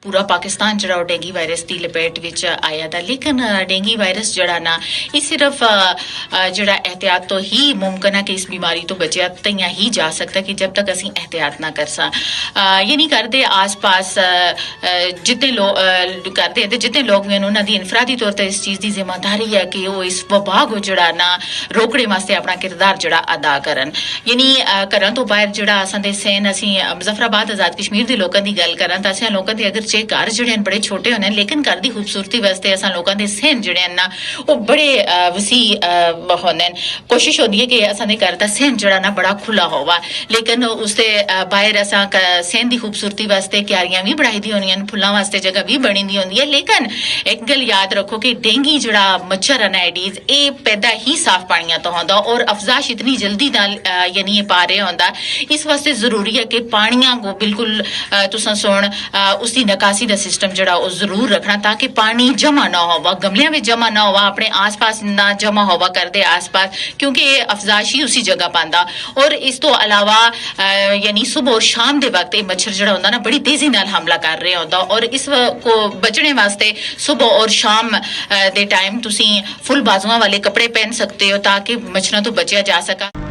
पूरा पाकिस्तान जरा dinghy virus की लपेट विच आया था लेकिन डेंगी वायरस जड़ा ना ये सिर्फ जड़ा एहतियात तो ही मुमकिन है कि इस बीमारी तो बचिया तइया ही जा सकता कि जब तक असी एहतियात ना कर सा ये नहीं करते आस पास जितने लोग करते हैं जितने लोग भी उन्होंने दी इनफरादी तौर पर इस चीज़ की जिम्मेदारी है कि वो इस वबा को जड़ा ना रोकने वास्ते अपना किरदार जड़ा अदा करन यानी घरों तो बाहर जड़ा असां सेन असी मुजफ्फराबाद आजाद कश्मीर के लोगों की गल करा तो असें लोगों के अगर जे घर जिहड़े बड़े छोटे होने लेकिन घर की खूबसूरती वास्ते असां लोगों के सहन जिहड़े ना वो बड़े वसी होंदे कोशिश होती है कि असां दे घर दा सहन जिहड़ा ना बड़ा खुला होवा लेकिन उसदे बाहर असां सहन की खूबसूरती वास्ते क्यारियां भी बनाई दी होंदियां फुल्लां वास्ते जगह भी बनी दी होंदी है लेकिन एक गल याद रखो कि डेंगी जिहड़ा मच्छर है ना एडीज ये पैदा ही साफ पानियां तो होंदा और अफजाश इतनी जल्दी नाल यानी ये पा रहे होंदा इस वास्ते जरूरी है कि पानियां को बिल्कुल तुसां सुन उसकी निकासी का सिस्टम जड़ा वो जरूर रखना ताकि पानी जमा ना होवा गमलियां में जमा ना होवा अपने आस पास ना जमा होवा कर दे आस पास क्योंकि ये अफजाश ही उसी जगह पांदा और इस तो अलावा यानी सुबह और शाम के वक्त ये मच्छर जड़ा होंदा ना बड़ी तेजी नाल हमला कर रहे होंदा और इस को बचने वास्ते सुबह और शाम दे टाइम तुसी फुल बाजुआं वाले कपड़े पहन सकते हो ताकि मच्छरों तो बचा जा सका।